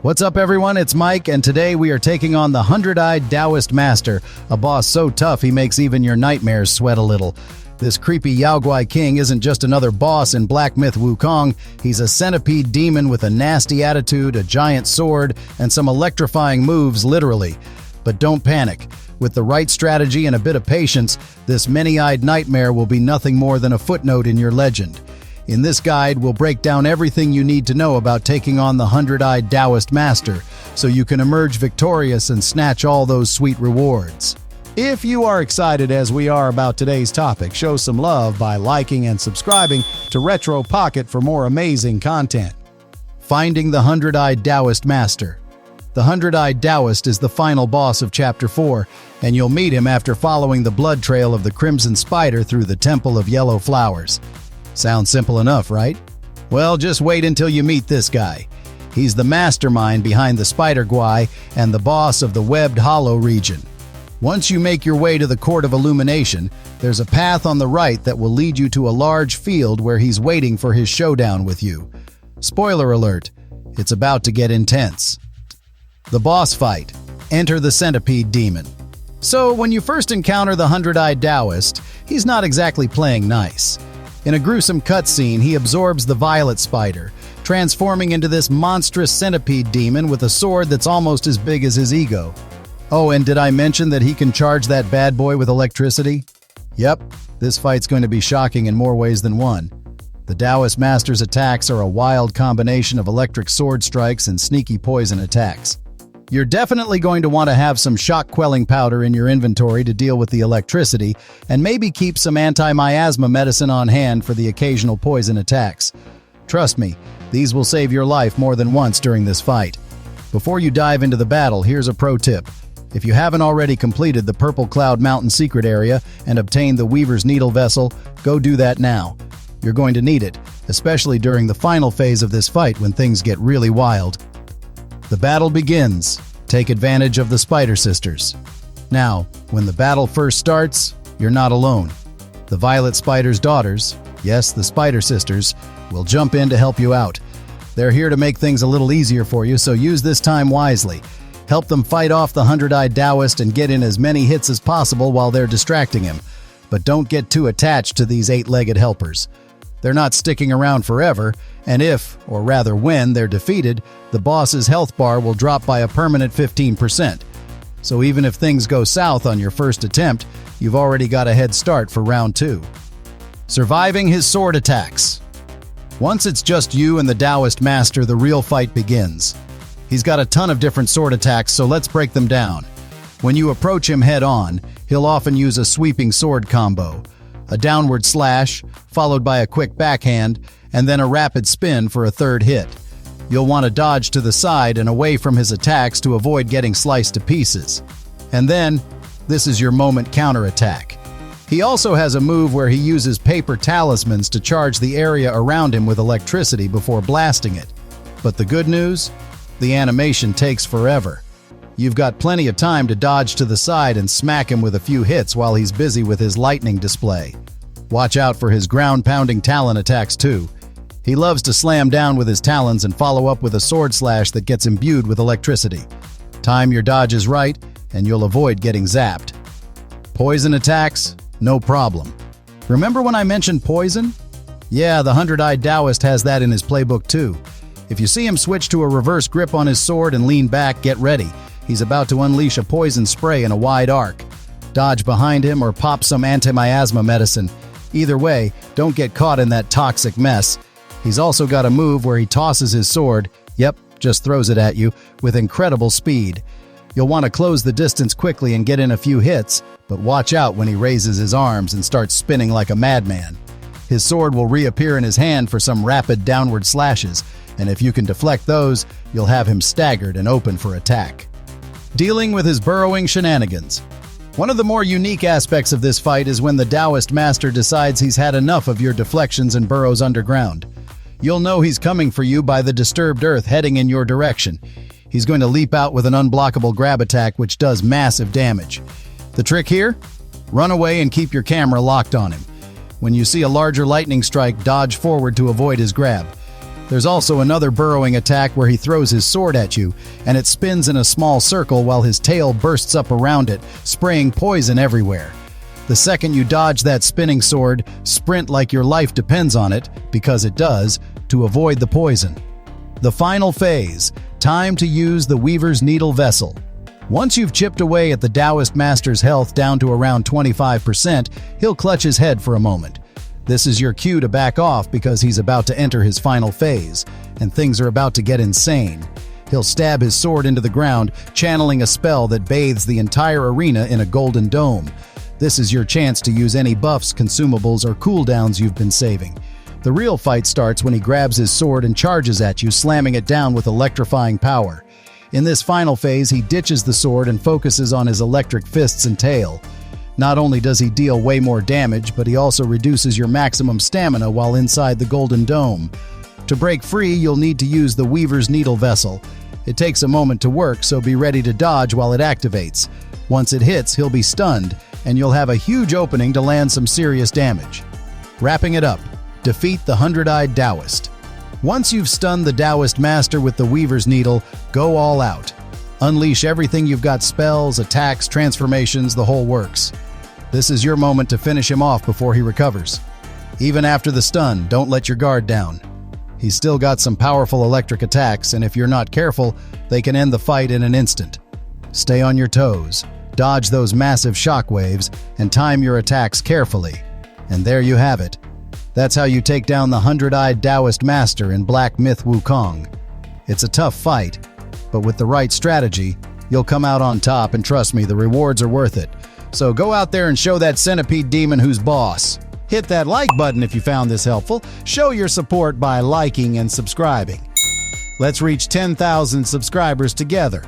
What's up everyone, it's Mike, and today we are taking on the Hundred-Eyed Daoist Master, a boss so tough he makes even your nightmares sweat a little. This creepy Yao Guai King isn't just another boss in Black Myth Wukong, he's a centipede demon with a nasty attitude, a giant sword, and some electrifying moves literally. But don't panic. With the right strategy and a bit of patience, this many-eyed nightmare will be nothing more than a footnote in your legend. In this guide, we'll break down everything you need to know about taking on the Hundred-Eyed Daoist Master, so you can emerge victorious and snatch all those sweet rewards. If you are excited as we are about today's topic, show some love by liking and subscribing to Retro Pocket for more amazing content. Finding the Hundred-Eyed Daoist Master. The Hundred-Eyed Daoist is the final boss of Chapter 4, and you'll meet him after following the blood trail of the Crimson Spider through the Temple of Yellow Flowers. Sounds simple enough, right? Well, just wait until you meet this guy. He's the mastermind behind the Spider Guai and the boss of the Webbed Hollow region. Once you make your way to the Court of Illumination, there's a path on the right that will lead you to a large field where he's waiting for his showdown with you. Spoiler alert, it's about to get intense. The boss fight. Enter the Centipede demon. So, when you first encounter the Hundred-Eyed Daoist, he's not exactly playing nice. In a gruesome cutscene, he absorbs the Violet Spider, transforming into this monstrous centipede demon with a sword that's almost as big as his ego. Oh, and did I mention that he can charge that bad boy with electricity? Yep, this fight's going to be shocking in more ways than one. The Daoist Master's attacks are a wild combination of electric sword strikes and sneaky poison attacks. You're definitely going to want to have some shock-quelling powder in your inventory to deal with the electricity, and maybe keep some anti-miasma medicine on hand for the occasional poison attacks. Trust me, these will save your life more than once during this fight. Before you dive into the battle, here's a pro tip. If you haven't already completed the Purple Cloud Mountain secret area and obtained the Weaver's Needle vessel, go do that now. You're going to need it, especially during the final phase of this fight when things get really wild. The battle begins. Take advantage of the Spider Sisters. Now, when the battle first starts, you're not alone. The Violet Spider's daughters, yes, the Spider Sisters, will jump in to help you out. They're here to make things a little easier for you, so use this time wisely. Help them fight off the Hundred-Eyed Daoist and get in as many hits as possible while they're distracting him. But don't get too attached to these eight-legged helpers. They're not sticking around forever, and if, or rather when, they're defeated, the boss's health bar will drop by a permanent 15%. So even if things go south on your first attempt, you've already got a head start for round 2. Surviving his sword attacks. Once it's just you and the Daoist Master, the real fight begins. He's got a ton of different sword attacks, so let's break them down. When you approach him head-on, he'll often use a sweeping sword combo. A downward slash, followed by a quick backhand, and then a rapid spin for a third hit. You'll want to dodge to the side and away from his attacks to avoid getting sliced to pieces. And then, this is your moment counterattack. He also has a move where he uses paper talismans to charge the area around him with electricity before blasting it. But the good news? The animation takes forever. You've got plenty of time to dodge to the side and smack him with a few hits while he's busy with his lightning display. Watch out for his ground-pounding talon attacks too. He loves to slam down with his talons and follow up with a sword slash that gets imbued with electricity. Time your dodges right, and you'll avoid getting zapped. Poison attacks? No problem. Remember when I mentioned poison? Yeah, the Hundred-Eyed Daoist has that in his playbook too. If you see him switch to a reverse grip on his sword and lean back, get ready. He's about to unleash a poison spray in a wide arc. Dodge behind him or pop some anti-miasma medicine. Either way, don't get caught in that toxic mess. He's also got a move where he tosses his sword, yep, just throws it at you, with incredible speed. You'll want to close the distance quickly and get in a few hits, but watch out when he raises his arms and starts spinning like a madman. His sword will reappear in his hand for some rapid downward slashes, and if you can deflect those, you'll have him staggered and open for attack. Dealing with his burrowing shenanigans. One of the more unique aspects of this fight is when the Daoist Master decides he's had enough of your deflections and burrows underground. You'll know he's coming for you by the disturbed earth heading in your direction. He's going to leap out with an unblockable grab attack which does massive damage. The trick here? Run away and keep your camera locked on him. When you see a larger lightning strike, dodge forward to avoid his grab. There's also another burrowing attack where he throws his sword at you, and it spins in a small circle while his tail bursts up around it, spraying poison everywhere. The second you dodge that spinning sword, sprint like your life depends on it, because it does, to avoid the poison. The final phase, time to use the Weaver's Needle Vessel. Once you've chipped away at the Daoist Master's health down to around 25%, he'll clutch his head for a moment. This is your cue to back off because he's about to enter his final phase, and things are about to get insane. He'll stab his sword into the ground, channeling a spell that bathes the entire arena in a golden dome. This is your chance to use any buffs, consumables, or cooldowns you've been saving. The real fight starts when he grabs his sword and charges at you, slamming it down with electrifying power. In this final phase, he ditches the sword and focuses on his electric fists and tail. Not only does he deal way more damage, but he also reduces your maximum stamina while inside the Golden Dome. To break free, you'll need to use the Weaver's Needle Vessel. It takes a moment to work, so be ready to dodge while it activates. Once it hits, he'll be stunned, and you'll have a huge opening to land some serious damage. Wrapping it up, defeat the Hundred-Eyed Daoist. Once you've stunned the Daoist Master with the Weaver's Needle, go all out. Unleash everything you've got: spells, attacks, transformations, the whole works. This is your moment to finish him off before he recovers. Even after the stun, don't let your guard down. He's still got some powerful electric attacks, and if you're not careful, they can end the fight in an instant. Stay on your toes, dodge those massive shockwaves, and time your attacks carefully. And there you have it. That's how you take down the Hundred-Eyed Daoist Master in Black Myth Wukong. It's a tough fight, but with the right strategy, you'll come out on top, and trust me, the rewards are worth it. So go out there and show that Centipede demon who's boss. Hit that like button if you found this helpful. Show your support by liking and subscribing. Let's reach 10,000 subscribers together.